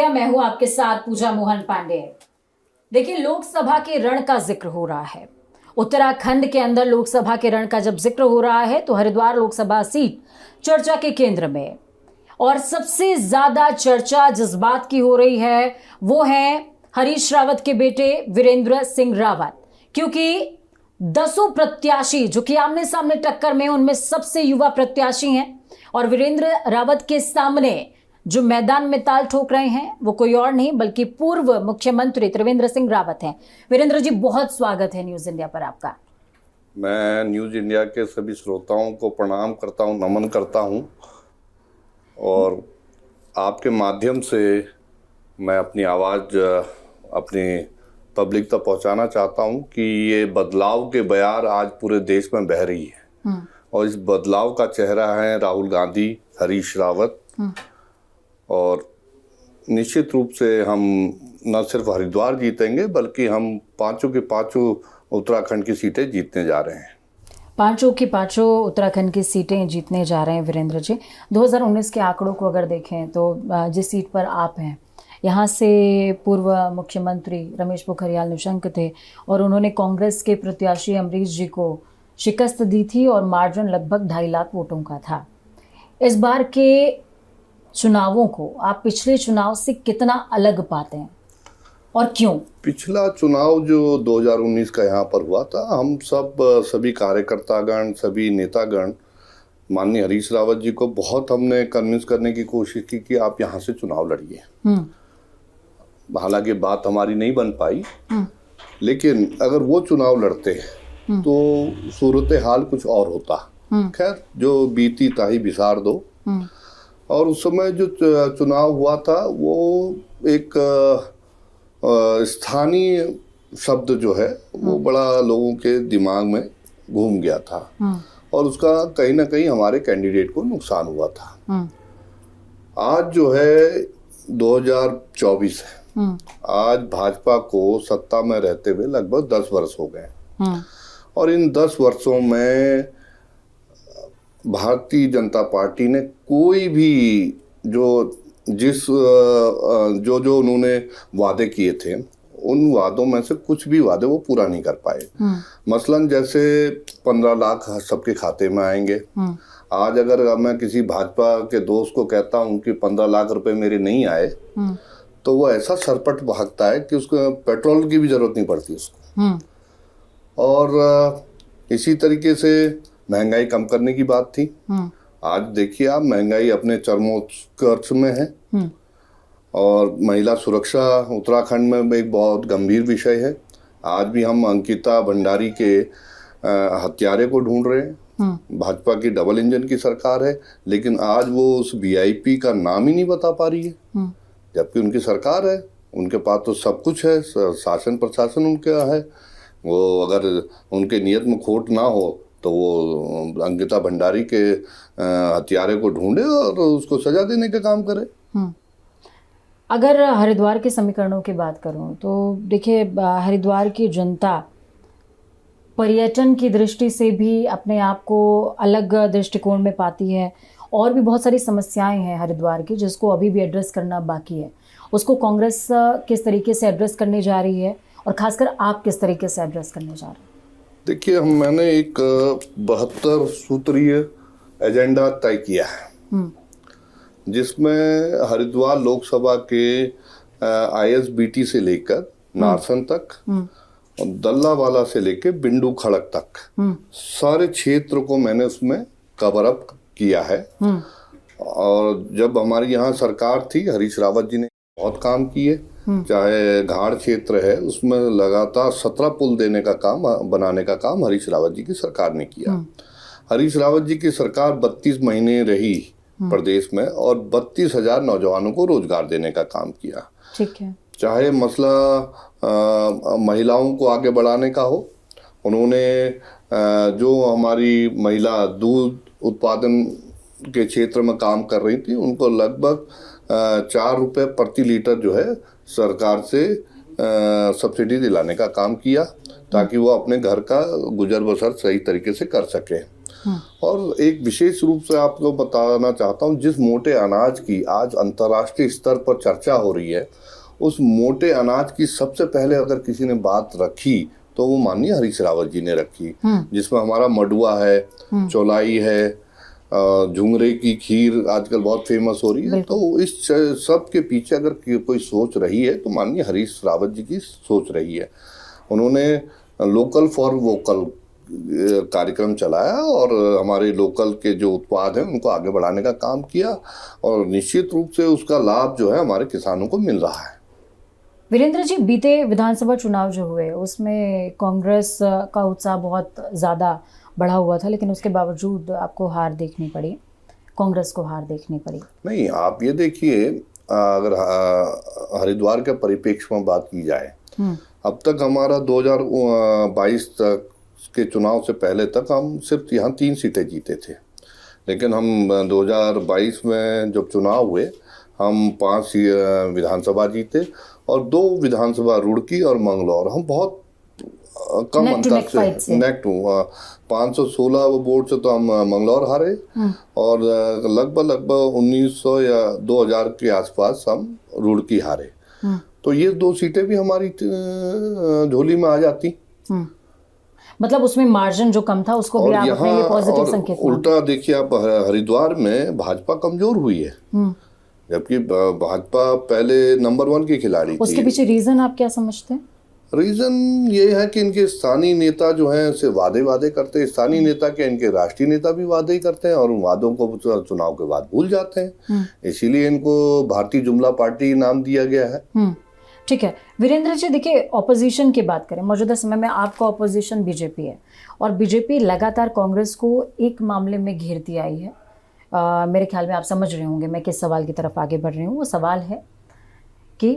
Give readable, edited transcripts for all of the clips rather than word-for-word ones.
मैं हूं आपके साथ पूजा मोहन पांडे। देखिए, लोकसभा के रण का जिक्र हो रहा है। उत्तराखंड के अंदर लोकसभा के रण का जब जिक्र हो रहा है तो हरिद्वार लोकसभा सीट चर्चा के केंद्र में। और सबसे ज्यादा चर्चा जिस बात की हो रही है वो है हरीश रावत के बेटे वीरेंद्र सिंह रावत, क्योंकि 10 प्रत्याशी जो कि आमने सामने टक्कर में, उनमें सबसे युवा प्रत्याशी हैं। और वीरेंद्र रावत के सामने जो मैदान में ताल ठोक रहे हैं वो कोई और नहीं बल्कि पूर्व मुख्यमंत्री त्रिवेंद्र सिंह रावत हैं। वीरेंद्र जी, बहुत स्वागत है न्यूज इंडिया पर आपका। मैं न्यूज इंडिया के सभी श्रोताओं को प्रणाम करता हूं, नमन करता हूं और आपके माध्यम से मैं अपनी आवाज़ अपनी पब्लिक तक पहुंचाना चाहता हूं कि ये बदलाव के बयार आज पूरे देश में बह रही है। और इस बदलाव का चेहरा है राहुल गांधी, हरीश रावत। और निश्चित रूप से हम न सिर्फ हरिद्वार जीतेंगे बल्कि हम पांचों के पांचों उत्तराखंड की सीटें जीतने जा रहे हैं। पांचों की पांचों उत्तराखंड की सीटें जीतने जा रहे हैं। वीरेंद्र जी, 2019 के आंकड़ों को अगर देखें तो जिस सीट पर आप हैं, यहाँ से पूर्व मुख्यमंत्री रमेश पोखरियाल निशंक थे और उन्होंने कांग्रेस के प्रत्याशी अमरीश जी को शिकस्त दी थी और मार्जिन लगभग 2.5 लाख वोटों का था। इस बार के चुनावों को आप पिछले चुनाव से कितना अलग पाते हैं और क्यों? पिछला चुनाव जो 2019 का यहाँ पर हुआ था, हम सभी कार्यकर्तागण, सभी नेतागण माननीय हरीश रावत जी को बहुत हमने कन्विंस करने की कोशिश की कि आप यहाँ से चुनाव लड़िए। हालांकि बात हमारी नहीं बन पाई, लेकिन अगर वो चुनाव लड़ते तो सूरत हाल कुछ और होता। खैर, जो बीती ताही बिसार दो। और उस समय जो चुनाव हुआ था वो एक स्थानीय शब्द जो है वो बड़ा लोगों के दिमाग में घूम गया था और उसका कहीं ना कहीं हमारे कैंडिडेट को नुकसान हुआ था। आज जो है 2024 है। आज भाजपा को सत्ता में रहते हुए लगभग 10 वर्ष हो गए और इन 10 वर्षों में भारतीय जनता पार्टी ने कोई भी जो उन्होंने वादे किए थे, उन वादों में से कुछ भी वादे वो पूरा नहीं कर पाए। मसलन जैसे 15 लाख सबके खाते में आएंगे। आज अगर मैं किसी भाजपा के दोस्त को कहता हूं कि 15 लाख रुपए मेरे नहीं आए, तो वो ऐसा सरपट भागता है कि उसको पेट्रोल की भी जरूरत नहीं पड़ती उसको। और इसी तरीके से महंगाई कम करने की बात थी। आज देखिए आप, महंगाई अपने चरमोत्कर्ष में है और महिला सुरक्षा उत्तराखंड में एक बहुत गंभीर विषय है। आज भी हम अंकिता भंडारी के हत्यारे को ढूंढ रहे हैं। भाजपा की डबल इंजन की सरकार है, लेकिन आज वो उस वीआईपी का नाम ही नहीं बता पा रही है, जबकि उनकी सरकार है, उनके पास तो सब कुछ है, शासन प्रशासन उनका है। वो अगर उनके नियत में खोट ना हो तो वो अंकिता भंडारी के हत्यारे को ढूंढे और उसको सजा देने का काम करे। अगर हरिद्वार के समीकरणों की बात करूं तो देखिए, हरिद्वार की जनता पर्यटन की दृष्टि से भी अपने आप को अलग दृष्टिकोण में पाती है और भी बहुत सारी समस्याएं हैं हरिद्वार की जिसको अभी भी एड्रेस करना बाकी है। उसको कांग्रेस किस तरीके से एड्रेस करने जा रही है और खासकर आप किस तरीके से एड्रेस करने जा रहे हैं? देखिए, मैंने एक 72 सूत्रीय एजेंडा तय किया है जिसमें हरिद्वार लोकसभा के आईएसबीटी से लेकर नारसन तक और दल्लावाला से लेकर बिंडू खड़क तक सारे क्षेत्र को मैंने उसमें कवर अप किया है। और जब हमारी यहाँ सरकार थी, हरीश रावत जी ने बहुत काम किए। चाहे घाट क्षेत्र है, उसमें लगातार 17 पुल देने का काम, बनाने का काम हरीश रावत जी की सरकार ने किया। हरीश रावत जी की सरकार 32 महीने रही प्रदेश में और 32,000 नौजवानों को रोजगार देने का काम किया। ठीक है। चाहे मसला महिलाओं को आगे बढ़ाने का हो, उन्होंने जो हमारी महिला दूध उत्पादन के क्षेत्र में काम कर रही थी, उनको लगभग 4 रुपए प्रति लीटर जो है सरकार से सब्सिडी दिलाने का काम किया ताकि वो अपने घर का गुजर बसर सही तरीके से कर सके। और एक विशेष रूप से आपको बताना चाहता हूँ, जिस मोटे अनाज की आज अंतर्राष्ट्रीय स्तर पर चर्चा हो रही है, उस मोटे अनाज की सबसे पहले अगर किसी ने बात रखी तो वो माननीय हरीश रावत जी ने रखी, जिसमें हमारा मडुआ है, चौलाई है, झुंगरे की खीर आजकल बहुत फेमस हो रही है। तो इस सब के पीछे अगर कोई सोच रही है तो माननीय हरीश रावत जी की सोच रही है। उन्होंने लोकल फॉर वोकल कार्यक्रम चलाया और हमारे लोकल के जो उत्पाद हैं उनको आगे बढ़ाने का काम किया, और निश्चित रूप से उसका लाभ जो है हमारे किसानों को मिल रहा है। वीरेंद्र जी, बीते विधानसभा चुनाव जो हुए उसमें कांग्रेस का उत्साह बहुत ज़्यादा बढ़ा हुआ था, लेकिन उसके बावजूद आपको हार देखनी पड़ी, कांग्रेस को हार देखनी पड़ी। नहीं, आप ये देखिए, अगर हरिद्वार के परिप्रेक्ष्य में बात की जाए, अब तक हमारा 2022 तक के चुनाव से पहले तक हम सिर्फ यहाँ 3 सीटें जीते थे, लेकिन हम 2022 में जब चुनाव हुए हम 5 विधानसभा जीते और 2 विधानसभा रुड़की और मंगलौर हम बहुत कम अंतर से नेक टू 516 वोट से तो हम मंगलौर हारे और लगभग 1900 या 2000 के आसपास हम रुड़की हारे। तो ये 2 सीटें भी हमारी झोली में आ जाती। मतलब उसमें मार्जिन जो कम था उसको भी आप अपने लिए पॉजिटिव संकेत मानते हैं। उल्टा देखिए, आप हरिद्वार में भाजपा कमजोर हुई है, जबकि भाजपा पहले नंबर 1 की खिलाड़ी थी। उसके पीछे रीजन आप क्या समझते हैं? रीजन ये है कि इनके स्थानीय नेता जो हैं से वादे करते हैं। स्थानीय नेता के इनके राष्ट्रीय नेता भी वादे ही करते हैं और उन वादों को चुनाव के बाद भूल जाते हैं, इसीलिए इनको भारतीय जुमला पार्टी नाम दिया गया है। ठीक है वीरेंद्र जी, देखिए ऑपोजिशन की बात करें, मौजूदा समय में आपका ऑपोजिशन बीजेपी है और बीजेपी लगातार कांग्रेस को एक मामले में घेरती आई है। मेरे ख्याल में आप समझ रहे होंगे मैं किस सवाल की तरफ आगे बढ़ रही हूँ। वो सवाल है कि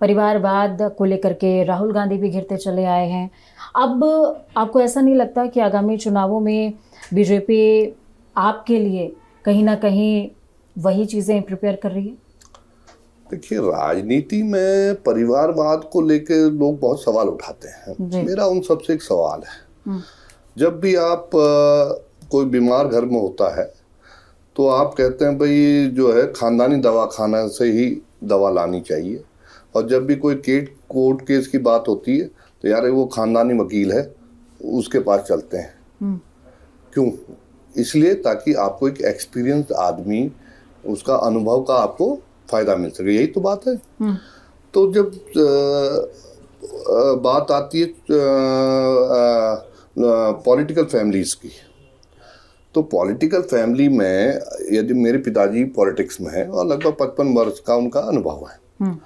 परिवारवाद को लेकर के राहुल गांधी भी घिरते चले आए हैं। अब आपको ऐसा नहीं लगता कि आगामी चुनावों में बीजेपी आपके लिए कहीं ना कहीं वही चीज़ें प्रिपेयर कर रही है? देखिए, राजनीति में परिवारवाद को लेकर लोग बहुत सवाल उठाते हैं। मेरा उन सबसे एक सवाल है, जब भी आप कोई बीमार घर में होता है तो आप कहते हैं भाई जो है खानदानी दवाखाना से ही दवा लानी चाहिए, और जब भी कोई कोर्ट केस की बात होती है तो यार वो खानदानी वकील है उसके पास चलते हैं। क्यों? इसलिए ताकि आपको एक एक्सपीरियंस आदमी, उसका अनुभव का आपको फायदा मिल सके, यही तो बात है। तो जब बात आती है पॉलिटिकल फैमिलीज की, तो पॉलिटिकल फैमिली में यदि मेरे पिताजी पॉलिटिक्स में है और लगभग 55 वर्ष का उनका अनुभव है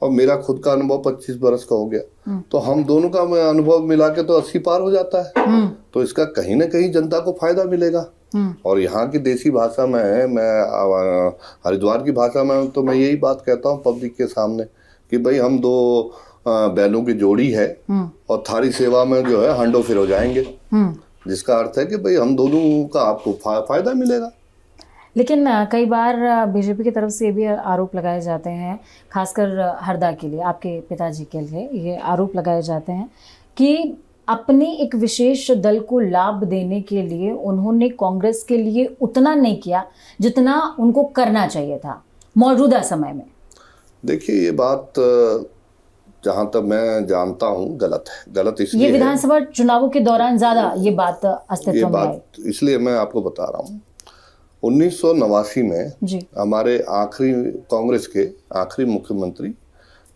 और मेरा खुद का अनुभव 25 वर्ष का हो गया, तो हम दोनों का अनुभव मिला के तो 80 पार हो जाता है। तो इसका कहीं ना कहीं जनता को फायदा मिलेगा। और यहाँ की देसी भाषा में है, मैं हरिद्वार की भाषा में तो मैं यही बात कहता हूँ पब्लिक के सामने कि भाई हम 2 बैलों की जोड़ी है और थारी सेवा में जो है हंडो फिर हो जाएंगे, जिसका अर्थ है कि भाई हम दोनों का आपको फायदा मिलेगा। लेकिन कई बार बीजेपी की तरफ से भी आरोप लगाए जाते हैं, खासकर हरदा के लिए, आपके पिताजी के लिए ये आरोप लगाए जाते हैं कि अपने एक विशेष दल को लाभ देने के लिए उन्होंने कांग्रेस के लिए उतना नहीं किया जितना उनको करना चाहिए था मौजूदा समय में। देखिए, ये बात जहाँ तक मैं जानता हूँ गलत इसलिए ये विधानसभा चुनावों के दौरान ज्यादा ये बात अस्तित्व में आई। इसलिए मैं आपको बता रहा हूँ, 1989 में हमारे कांग्रेस के आखिरी मुख्यमंत्री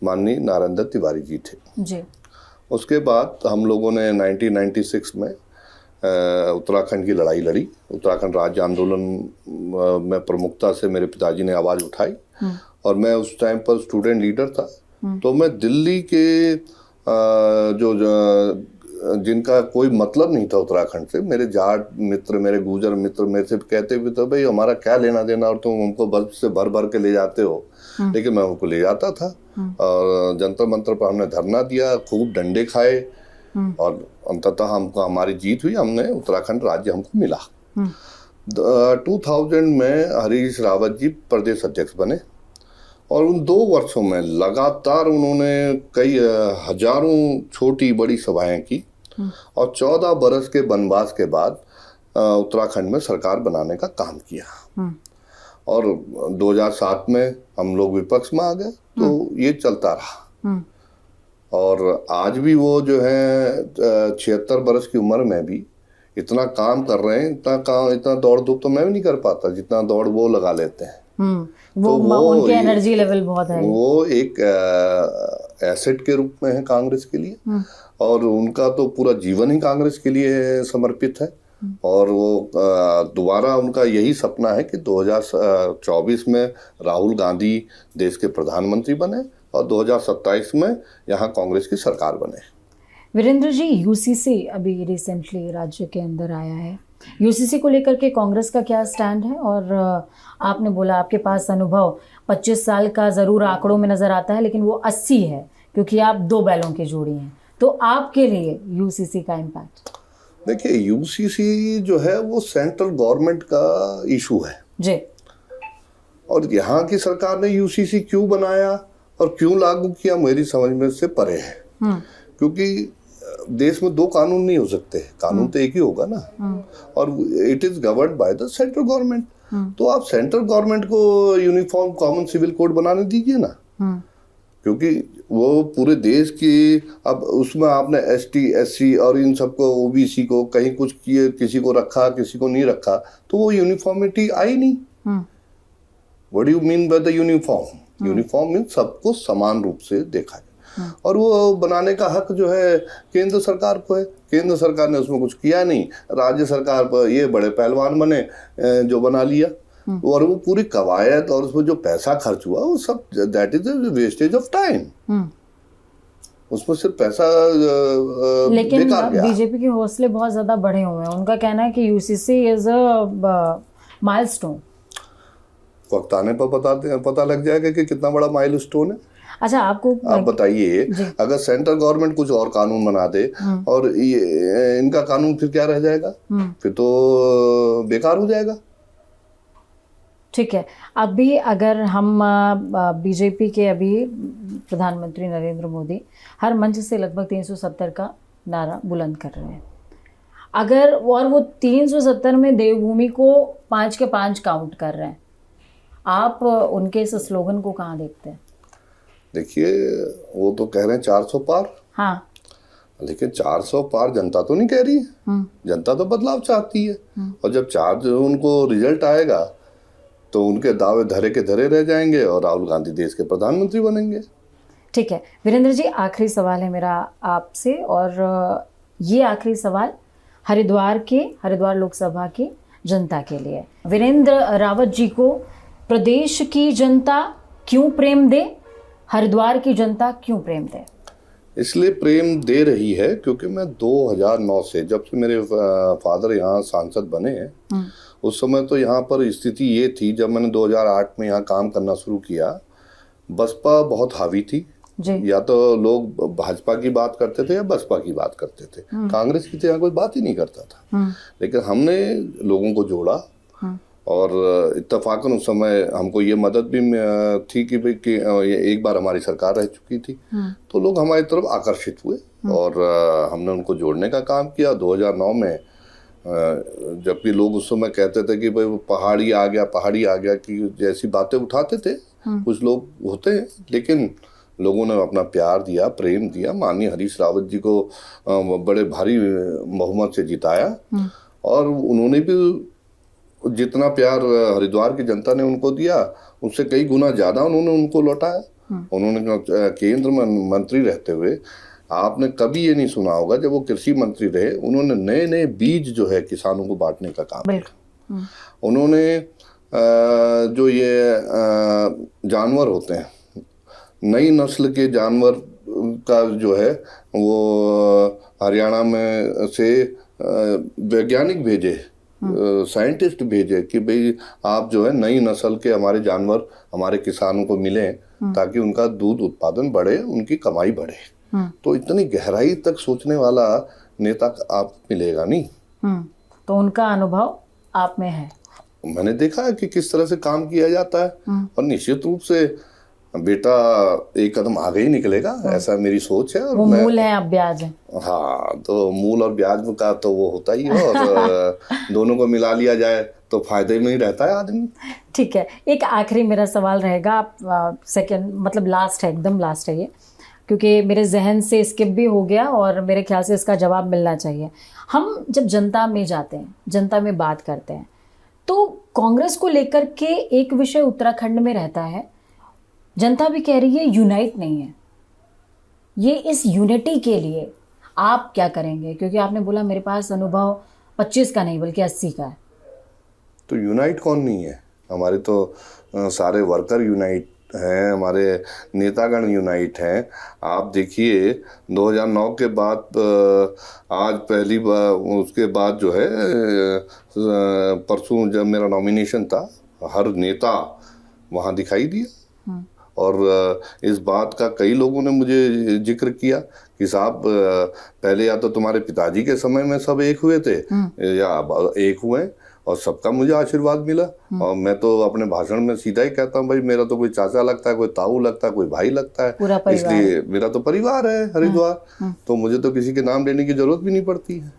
माननीय नारायण दत्त तिवारी जी थे। उसके बाद हम लोगों ने 1996 में उत्तराखंड की लड़ाई लड़ी। उत्तराखंड राज्य आंदोलन में प्रमुखता से मेरे पिताजी ने आवाज़ उठाई और मैं उस टाइम पर स्टूडेंट लीडर था। तो मैं दिल्ली के जिनका कोई मतलब नहीं था उत्तराखंड से, मेरे जाट मित्र, मेरे गुर्जर मित्र मेरे से कहते भी तो भाई हमारा क्या लेना देना और तुम हमको बस से भर के ले जाते हो, लेकिन मैं उनको ले जाता था और जंतर मंतर पर हमने धरना दिया, खूब डंडे खाए और अंततः हमको हमारी जीत हुई, हमने उत्तराखंड राज्य हमको मिला। 2000 में हरीश रावत जी प्रदेश अध्यक्ष बने और उन 2 वर्षों में लगातार उन्होंने कई हजारों छोटी बड़ी सभाएं की और 14 बरस के वनवास के बाद उत्तराखंड में सरकार बनाने का काम किया। और 2007 में हम लोग विपक्ष में आ गए, तो ये चलता रहा। और आज भी वो जो है 76 वर्ष की उम्र में भी इतना काम कर रहे हैं, इतना दौड़ धूप तो मैं भी नहीं कर पाता जितना दौड़ वो लगा लेते हैं। वो उनके एनर्जी लेवल बहुत है। वो एक एसेट के रूप में है कांग्रेस के लिए, और उनका तो पूरा जीवन ही कांग्रेस के लिए समर्पित है। और वो दोबारा उनका यही सपना है कि 2024 में राहुल गांधी देश के प्रधानमंत्री बने और 2027 में यहाँ कांग्रेस की सरकार बने। वीरेंद्र जी, यूसीसी अभी रिसेंटली राज्य के अंदर आया है, यूसीसी को लेकर के कांग्रेस का क्या स्टैंड है? और आपने बोला आपके पास अनुभव 25 साल का ज़रूर आंकड़ों में नज़र आता है, लेकिन वो 80 है क्योंकि आप 2 बैलों की जोड़ी हैं। तो आपके लिए यूसीसी का इम्पैक्ट? देखिए, यूसीसी जो है वो सेंट्रल गवर्नमेंट का इशू है जी। और यहाँ की सरकार ने यूसीसी क्यों बनाया और क्यों लागू किया, मेरी समझ में से परे है। क्योंकि देश में 2 कानून नहीं हो सकते, कानून तो एक ही होगा ना, और it is governed by the central government. तो आप सेंट्रल गवर्नमेंट को यूनिफॉर्म कॉमन सिविल कोड बनाने दीजिए ना, क्योंकि वो पूरे देश की, अब उसमें आपने एसटी, एससी और इन सबको, ओबीसी को कहीं कुछ किए, किसी को रखा किसी को नहीं रखा, तो वो यूनिफॉर्मिटी आई नहीं। What do you mean by the uniform? Uniform mean सबको समान रूप से देखा है, और वो बनाने का हक जो है केंद्र सरकार को है। केंद्र सरकार ने उसमें कुछ किया नहीं, राज्य सरकार पर ये बड़े पहलवान बने जो बना लिया, और वो पूरी कवायद और उसमें जो पैसा खर्च हुआ वो सब that is wastage of time. उसमें सिर्फ पैसा लेकिन बेकार गया। बीजेपी के हौसले बहुत ज्यादा बढ़े हुए हैं। उनका कहना है कि यूसीसी इज अ माइलस्टोन। वक्त आने पर पता लग जाएगा कि कितना बड़ा माइलस्टोन है। अच्छा, आप बताइए, अगर सेंट्रल गवर्नमेंट कुछ और कानून बना दे और ये इनका कानून फिर क्या रह जाएगा? फिर तो बेकार हो जाएगा। ठीक है, अभी अगर हम बीजेपी के अभी प्रधानमंत्री नरेंद्र मोदी हर मंच से लगभग 370 का नारा बुलंद कर रहे हैं, अगर और वो 370 में देवभूमि को 5 के 5 काउंट कर रहे हैं, आप उनके इस स्लोगन को कहाँ देखते हैं? देखिए, वो तो कह रहे हैं 400 पार। हाँ, लेकिन 400 पार जनता तो नहीं कह रही है। जनता तो बदलाव चाहती है, और जब उनको रिजल्ट आएगा तो उनके दावे धरे के धरे रह जाएंगे और राहुल गांधी देश के प्रधानमंत्री बनेंगे। ठीक है वीरेंद्र जी, आखिरी सवाल है मेरा आपसे, और ये आखिरी सवाल हरिद्वार लोकसभा की जनता के लिए। वीरेंद्र रावत जी को प्रदेश की जनता क्यों प्रेम दे, हरिद्वार की जनता क्यों प्रेम दे? इसलिए प्रेम दे रही है क्योंकि मैं 2009 से, जब से मेरे फादर यहाँ सांसद बने हैं, उस समय तो यहाँ पर स्थिति ये थी, जब मैंने 2008 में यहाँ काम करना शुरू किया, बसपा बहुत हावी थी। या तो लोग भाजपा की बात करते थे या बसपा की बात करते थे, कांग्रेस की तो यहाँ कोई बात ही नहीं करता था। लेकिन हमने लोगों को जोड़ा, और इत्तेफाकन उस समय हमको ये मदद भी थी कि भाई कि एक बार हमारी सरकार रह चुकी थी, तो लोग हमारी तरफ आकर्षित हुए और हमने उनको जोड़ने का काम किया। 2009 में जबकि लोग उस समय कहते थे कि भाई वो पहाड़ी आ गया कि जैसी बातें उठाते थे, कुछ लोग होते हैं, लेकिन लोगों ने अपना प्यार दिया, प्रेम दिया। माननीय हरीश रावत जी को बड़े भारी बहुमत से जिताया, और उन्होंने भी जितना प्यार हरिद्वार की जनता ने उनको दिया, उससे कई गुना ज़्यादा उन्होंने उनको लौटाया। उन्होंने केंद्र में मंत्री रहते हुए, आपने कभी ये नहीं सुना होगा, जब वो कृषि मंत्री रहे, उन्होंने नए नए बीज जो है किसानों को बांटने का काम किया। उन्होंने जो ये जानवर होते हैं, नई नस्ल के जानवर का जो है वो हरियाणा में से वैज्ञानिक भेजे, साइंटिस्ट भेजे कि भाई आप जो है नई नस्ल के हमारे जानवर हमारे किसानों को मिले, ताकि उनका दूध उत्पादन बढ़े, उनकी कमाई बढ़े। तो इतनी गहराई तक सोचने वाला नेता आप मिलेगा नहीं। तो उनका अनुभव आप में है। मैंने देखा है कि किस तरह से काम किया जाता है, और निश्चित रूप से बेटा एक कदम आगे ही निकलेगा, ऐसा मेरी सोच है। और वो मूल है, अब ब्याज है। हाँ, तो मूल और ब्याज का तो वो होता ही है, और दोनों को मिला लिया जाए तो फायदे में ही रहता है आदमी। ठीक है, एक आखिरी मेरा सवाल रहेगा, आप सेकंड मतलब लास्ट है, एकदम लास्ट है ये, क्योंकि मेरे जहन से स्किप भी हो गया और मेरे ख्याल से इसका जवाब मिलना चाहिए। हम जब जनता में जाते हैं, जनता में बात करते हैं, तो कांग्रेस को लेकर के एक विषय उत्तराखंड में रहता है, जनता भी कह रही है यूनाइट नहीं है। ये इस यूनिटी के लिए आप क्या करेंगे? क्योंकि आपने बोला मेरे पास अनुभव 25 का नहीं बल्कि 80 का है। तो यूनाइट कौन नहीं है? हमारे तो सारे वर्कर यूनाइट हैं, हमारे नेतागण यूनाइट हैं। आप देखिए 2009 के बाद आज पहली बार, उसके बाद जो है परसों जब मेरा नॉमिनेशन था, हर नेता वहाँ दिखाई दिया। और इस बात का कई लोगों ने मुझे जिक्र किया कि साहब पहले या तो तुम्हारे पिताजी के समय में सब एक हुए थे या अब एक हुए, और सबका मुझे आशीर्वाद मिला। और मैं तो अपने भाषण में सीधा ही कहता हूँ, भाई मेरा तो कोई चाचा लगता है, कोई ताऊ लगता है, कोई भाई लगता है, इसलिए मेरा तो परिवार है हरिद्वार, तो मुझे तो किसी के नाम लेने की जरूरत भी नहीं पड़ती है।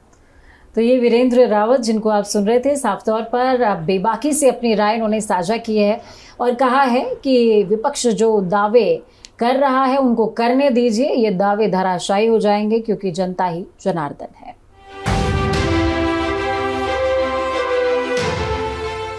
तो ये वीरेंद्र रावत जिनको आप सुन रहे थे, साफ तौर पर बेबाकी से अपनी राय उन्होंने साझा की है और कहा है कि विपक्ष जो दावे कर रहा है उनको करने दीजिए, ये दावे धराशायी हो जाएंगे क्योंकि जनता ही जनार्दन है।